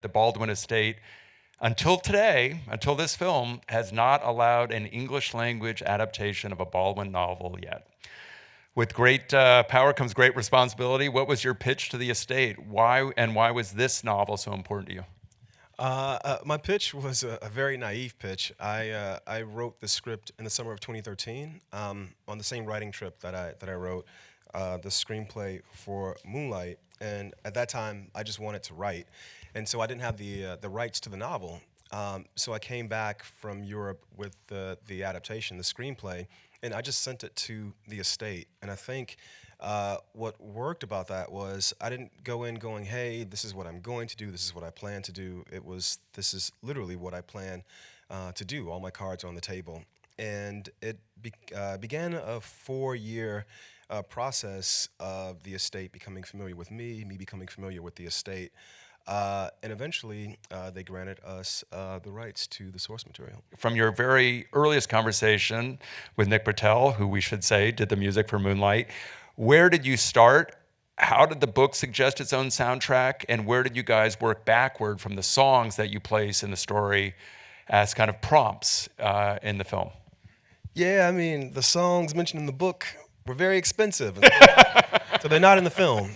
The Baldwin estate, until today, until this film, has not allowed an English language adaptation of a Baldwin novel yet. With great power comes great responsibility. What was your pitch to the estate? Why was this novel so important to you? My pitch was a very naive pitch. I wrote the script in the summer of 2013 on the same writing trip that I wrote the screenplay for Moonlight. And at that time, I just wanted to write, and so I didn't have the rights to the novel. So I came back from Europe with the adaptation, the screenplay, and I just sent it to the estate. And I think what worked about that was I didn't go in going, hey, this is what I'm going to do, this is what I plan to do. It was, this is literally what I plan to do. All my cards are on the table. And it began a 4-year process of the estate becoming familiar with me becoming familiar with the estate. And eventually, they granted us the rights to the source material. From your very earliest conversation with Nick Brittel, who we should say did the music for Moonlight, where did you start? How did the book suggest its own soundtrack? And where did you guys work backward from the songs that you place in the story as kind of prompts in the film? Yeah, I mean, the songs mentioned in the book were very expensive, so they're not in the film.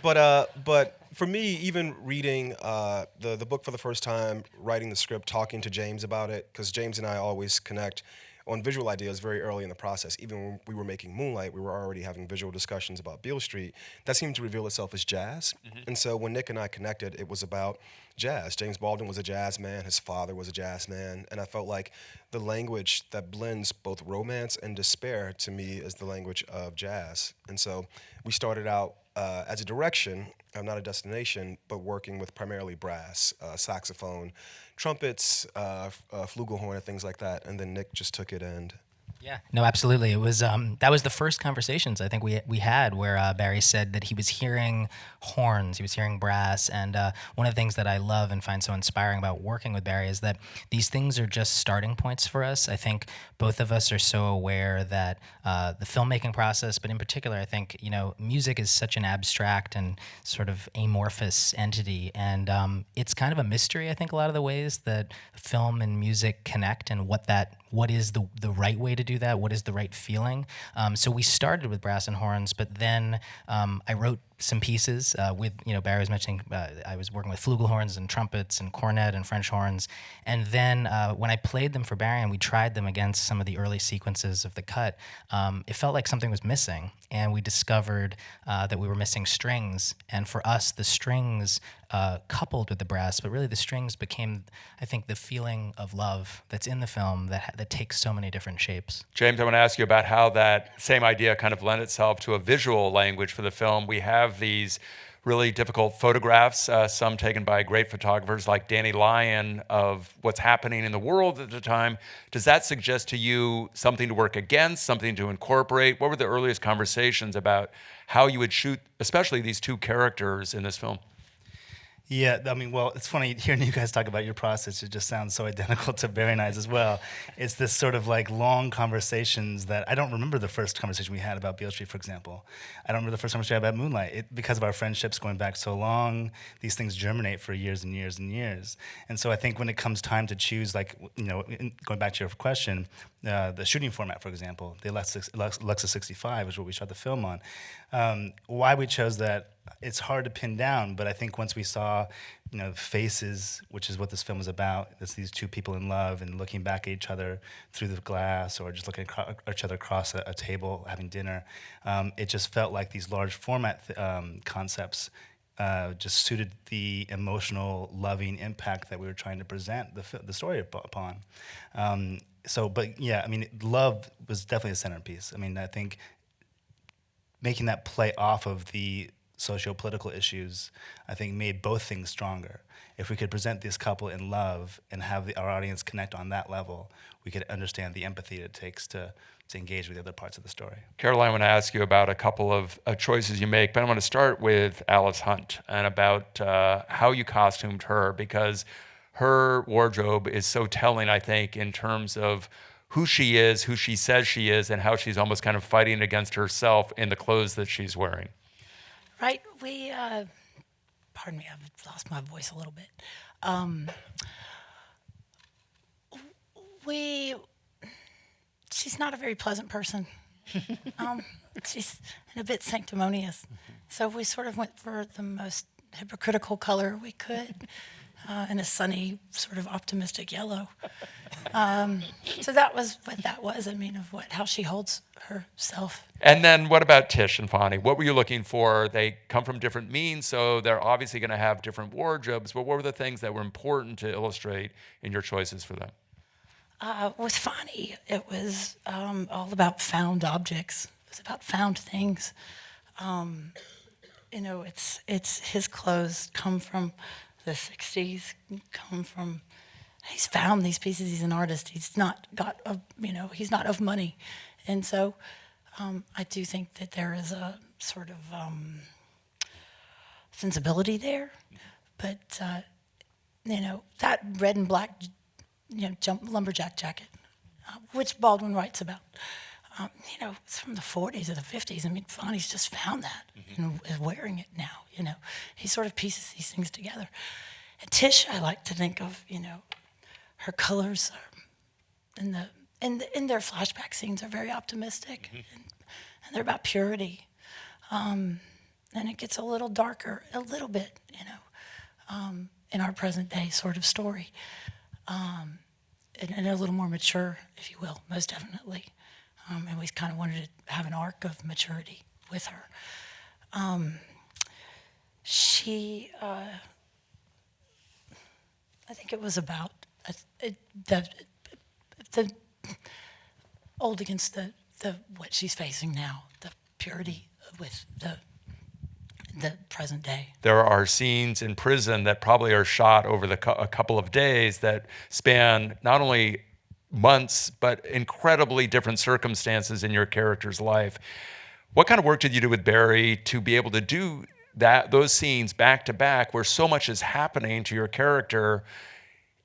But for me, even reading the book for the first time, writing the script, talking to James about it, because James and I always connect on visual ideas very early in the process. Even when we were making Moonlight, we were already having visual discussions about Beale Street. That seemed to reveal itself as jazz. And so when Nick and I connected, it was about jazz. James Baldwin was a jazz man. His father was a jazz man. And I felt like the language that blends both romance and despair to me is the language of jazz. And so we started out as a direction, not a destination, but working with primarily brass, saxophone, trumpets, flugelhorn, and things like that. And then Nick just took it and Yeah, no, absolutely. It was that was the first conversations I think we had where Barry said that he was hearing horns, he was hearing brass, and one of the things that I love and find so inspiring about working with Barry is that these things are just starting points for us. I think both of us are so aware that the filmmaking process, but in particular, I think music is such an abstract and sort of amorphous entity, and it's kind of a mystery. I think a lot of the ways that film and music connect, and what is the right way to do that? What is the right feeling? So we started with brass and horns, but then I wrote some pieces with, Barry was mentioning, I was working with flugelhorns and trumpets and cornet and French horns. And then when I played them for Barry and we tried them against some of the early sequences of the cut, it felt like something was missing. And we discovered that we were missing strings. And for us, the strings coupled with the brass, but really the strings became, I think, the feeling of love that's in the film that takes so many different shapes. James, I want to ask you about how that same idea kind of lent itself to a visual language for the film. We have these really difficult photographs, some taken by great photographers like Danny Lyon, of what's happening in the world at the time. Does that suggest to you something to work against, something to incorporate? What were the earliest conversations about how you would shoot, especially these two characters in this film? Yeah, I mean, well, it's funny hearing you guys talk about your process. It just sounds so identical to Barry and I's as well. It's this sort of like long conversations that I don't remember the first conversation we had about Beale Street, for example. I don't remember the first conversation about Moonlight. Because of our friendships going back so long, these things germinate for years and years and years. And so I think when it comes time to choose, like, going back to your question, the shooting format, for example, the Alexa 65 is what we shot the film on. Why we chose that, it's hard to pin down, but I think once we saw, faces, which is what this film is about, it's these two people in love and looking back at each other through the glass or just looking at each other across a table having dinner, it just felt like these large format concepts just suited the emotional, loving impact that we were trying to present the story upon. But yeah, I mean, love was definitely a centerpiece. I mean, I think making that play off of the socio-political issues, I think, made both things stronger. If we could present this couple in love and have our audience connect on that level, we could understand the empathy it takes to engage with the other parts of the story. Caroline, I want to ask you about a couple of choices you make, but I want to start with Alice Hunt and about how you costumed her, because her wardrobe is so telling, I think, in terms of who she is, who she says she is, and how she's almost kind of fighting against herself in the clothes that she's wearing. Right. pardon me, I've lost my voice a little bit. She's not a very pleasant person. She's a bit sanctimonious. So we sort of went for the most hypocritical color we could, in a sunny, sort of optimistic yellow. So that was what that was. I mean, how she holds herself. And then what about Tish and Fonny? What were you looking for? They come from different means, so they're obviously going to have different wardrobes, but what were the things that were important to illustrate in your choices for them? With Fonny, it was all about found objects. It was about found things. It's his clothes come from the 60s, he's found these pieces, he's an artist, he's not he's not of money. And so I do think that there is a sort of sensibility there, but that red and black lumberjack jacket, which Baldwin writes about. It's from the 40s or the 50s. I mean, Fonny's just found that and is wearing it now. He sort of pieces these things together. And Tish, I like to think of, her colors in their flashback scenes are very optimistic, and they're about purity. And it gets a little darker, a little bit, in our present day sort of story, and a little more mature, if you will, most definitely. And we kind of wanted to have an arc of maturity with her. I think it was about the old against the what she's facing now, the purity with the present day. There are scenes in prison that probably are shot over a couple of days that span not only months, but incredibly different circumstances in your character's life. What kind of work did you do with Barry to be able to do those scenes back to back where so much is happening to your character,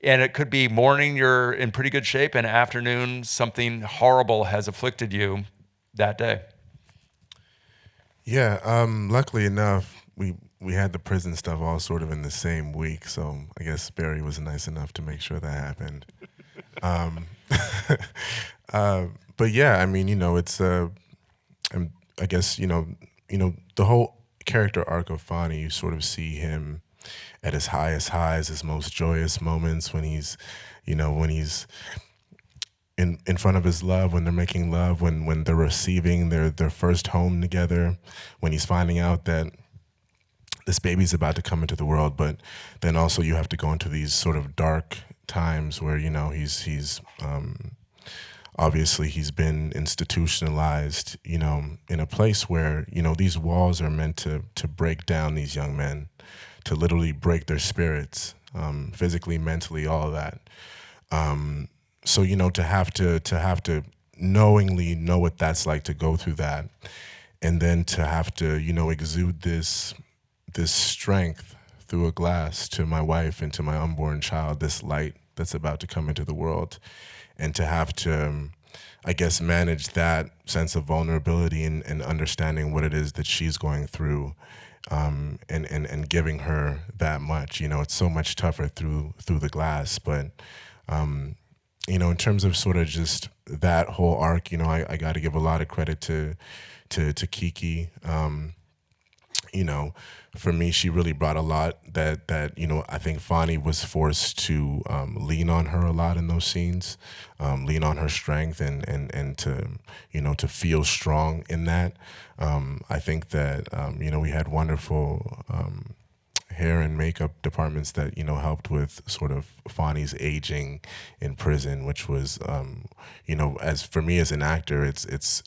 and it could be morning you're in pretty good shape and afternoon something horrible has afflicted you that day? Yeah, luckily enough, we had the prison stuff all sort of in the same week, so I guess Barry was nice enough to make sure that happened. But yeah, I mean, it's I guess the whole character arc of Fonny, you sort of see him at his highest highs, his most joyous moments when he's in front of his love, when they're making love, when they're receiving their first home together, when he's finding out that this baby's about to come into the world, but then also you have to go into these sort of dark times where he's obviously he's been institutionalized, in a place where these walls are meant to break down these young men, to literally break their spirits, physically, mentally, all of that. So to have to knowingly know what that's like, to go through that, and then to have to exude this strength through a glass to my wife and to my unborn child, this light that's about to come into the world, and to have to, I guess, manage that sense of vulnerability and understanding what it is that she's going through, and giving her that much. It's so much tougher through the glass, but in terms of sort of just that whole arc, I got to give a lot of credit to KiKi. For me, she really brought a lot that I think Fonny was forced to lean on her a lot in those scenes, lean on her strength and to feel strong in that. I think that we had wonderful hair and makeup departments that helped with sort of Fonny's aging in prison, which was as for me as an actor, it's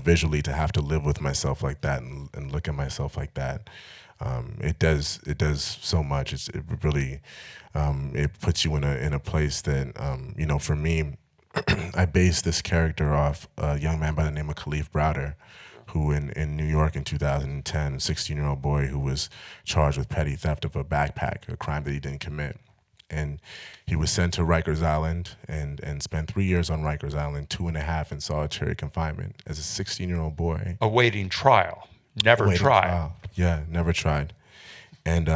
visually to have to live with myself like that and look at myself like that, it does so much. It really it puts you in a place that for me, I based this character off a young man by the name of Kalief Browder, who in New York in 2010, a 16-year-old boy who was charged with petty theft of a backpack, a crime that he didn't commit. And he was sent to Rikers Island and spent 3 years on Rikers Island, 2.5 in solitary confinement as a 16-year-old boy. Awaiting trial. Never tried. Trial. Yeah, never tried. And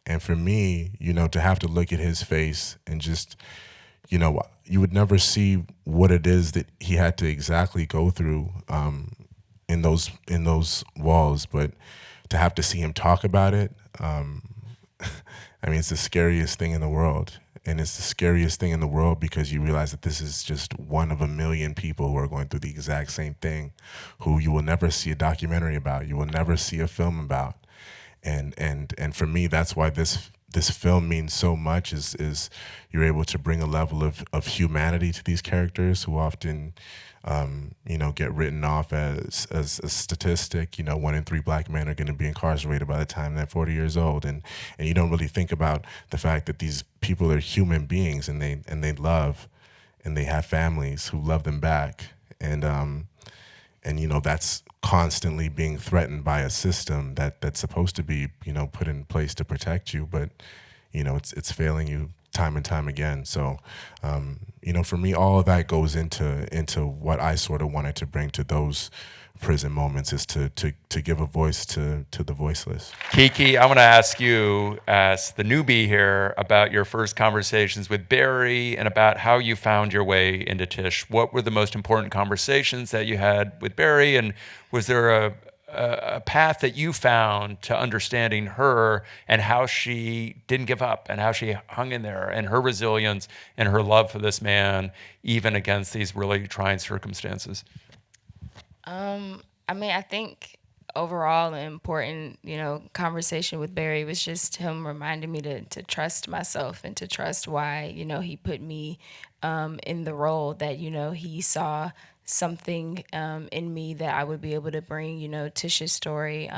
and for me, you know, to have to look at his face and just, you know, you would never see what it is that he had to exactly go through in those walls, but to have to see him talk about it, I mean, it's the scariest thing in the world. And it's the scariest thing in the world because you realize that this is just one of a million people who are going through the exact same thing, who you will never see a documentary about, you will never see a film about. And for me, that's why this film means so much, is you're able to bring a level of humanity to these characters who often you know, get written off as a statistic. You know, 1 in 3 black men are going to be incarcerated by the time they're 40 years old, and you don't really think about the fact that these people are human beings, and they love, and they have families who love them back, and you know, that's constantly being threatened by a system that's supposed to be, you know, put in place to protect you, but you know, it's failing you time and time again. So, you know, for me, all of that goes into what I sort of wanted to bring to those prison moments, is to give a voice to the voiceless. KiKi, I want to ask you, as the newbie here, about your first conversations with Barry and about how you found your way into Tish. What were the most important conversations that you had with Barry, and was there a path that you found to understanding her and how she didn't give up and how she hung in there and her resilience and her love for this man, even against these really trying circumstances? I mean, I think overall an important, you know, conversation with Barry was just him reminding me to trust myself and to trust why, you know, he put me in the role, that, you know, he saw something in me that I would be able to bring, you know, Tish's story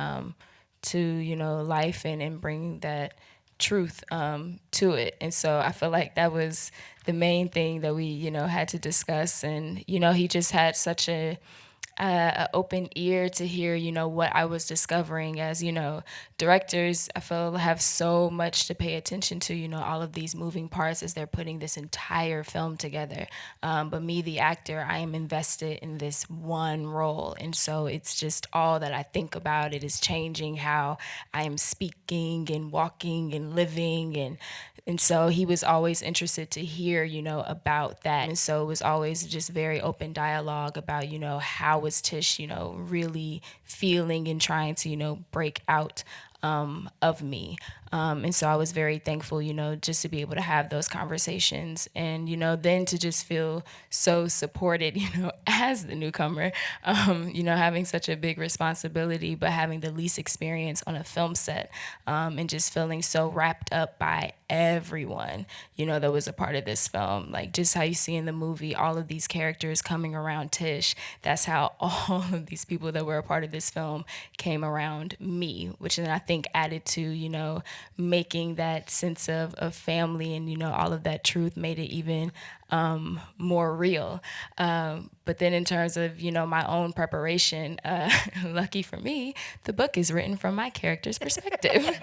to, you know, life, and bring that truth to it. And so I feel like that was the main thing that we, you know, had to discuss. And, you know, he just had such a open ear to hear, you know, what I was discovering. As, you know, directors, I feel, have so much to pay attention to, you know, all of these moving parts as they're putting this entire film together. But me, the actor, I am invested in this one role. And so it's just all that I think about. It is changing how I am speaking and walking and living. And so he was always interested to hear, you know, about that. And so it was always just very open dialogue about, you know, how was Tish, you know, really feeling and trying to, you know, break out of me. And so I was very thankful, you know, just to be able to have those conversations, and, you know, then to just feel so supported, you know, as the newcomer, you know, having such a big responsibility, but having the least experience on a film set, and just feeling so wrapped up by everyone, you know, that was a part of this film. Like, just how you see in the movie, all of these characters coming around Tish, that's how all of these people that were a part of this film came around me, which then I think added to, you know, making that sense of family, and, you know, all of that truth made it even more real. But then in terms of, you know, my own preparation, lucky for me, the book is written from my character's perspective.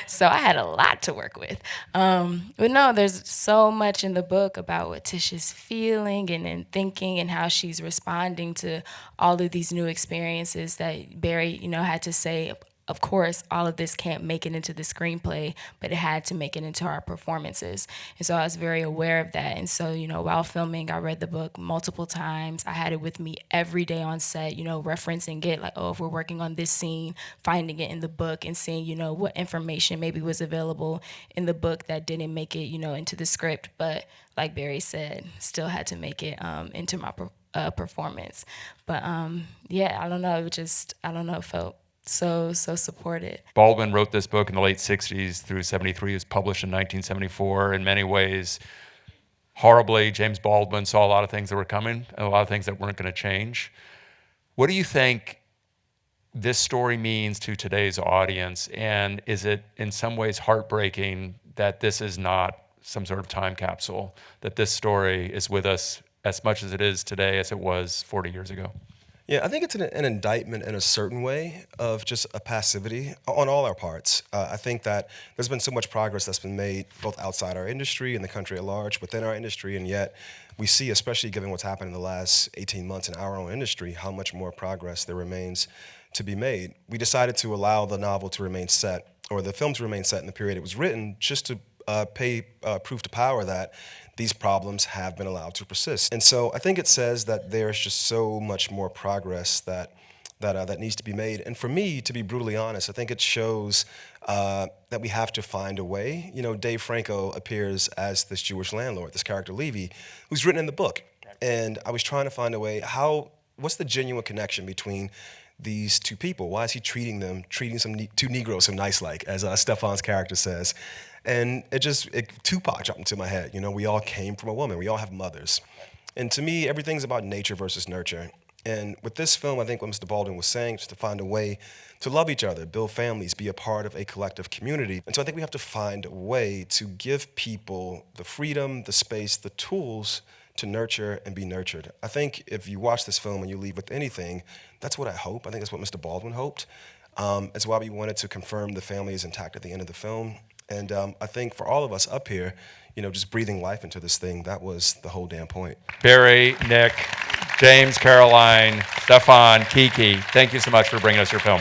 So I had a lot to work with. But no, there's so much in the book about what Tish is feeling and thinking, and how she's responding to all of these new experiences that Barry, you know, had to say, of course, all of this can't make it into the screenplay, but it had to make it into our performances. And so I was very aware of that. And so, you know, while filming, I read the book multiple times. I had it with me every day on set, you know, referencing it, like, oh, if we're working on this scene, finding it in the book and seeing, you know, what information maybe was available in the book that didn't make it, you know, into the script. But like Barry said, still had to make it into my performance. But yeah, I don't know, it just, I don't know, felt so supported. Baldwin wrote this book in the late 60s through 73. It was published in 1974. In many ways, horribly, James Baldwin saw a lot of things that were coming and a lot of things that weren't going to change. What do you think this story means to today's audience? And is it in some ways heartbreaking that this is not some sort of time capsule, that this story is with us as much as it is today as it was 40 years ago? Yeah, I think it's an indictment in a certain way of just a passivity on all our parts. I think that there's been so much progress that's been made both outside our industry and the country at large, within our industry, and yet we see, especially given what's happened in the last 18 months in our own industry, how much more progress there remains to be made. We decided to allow the novel to remain set, or the film to remain set in the period it was written, just to pay proof to power that these problems have been allowed to persist. And so I think it says that there's just so much more progress that needs to be made. And for me, to be brutally honest, I think it shows that we have to find a way. You know, Dave Franco appears as this Jewish landlord, this character Levy, who's written in the book. And I was trying to find a way, what's the genuine connection between these two people? Why is he treating two Negroes so nice-like, as Stephan's character says? And Tupac jumped into my head. You know, we all came from a woman. We all have mothers. And to me, everything's about nature versus nurture. And with this film, I think what Mr. Baldwin was saying is to find a way to love each other, build families, be a part of a collective community. And so I think we have to find a way to give people the freedom, the space, the tools to nurture and be nurtured. I think if you watch this film and you leave with anything, that's what I hope. I think that's what Mr. Baldwin hoped. It's why we wanted to confirm the family is intact at the end of the film. And I think for all of us up here, you know, just breathing life into this thing, that was the whole damn point. Barry, Nick, James, Caroline, Stephan, KiKi, thank you so much for bringing us your film.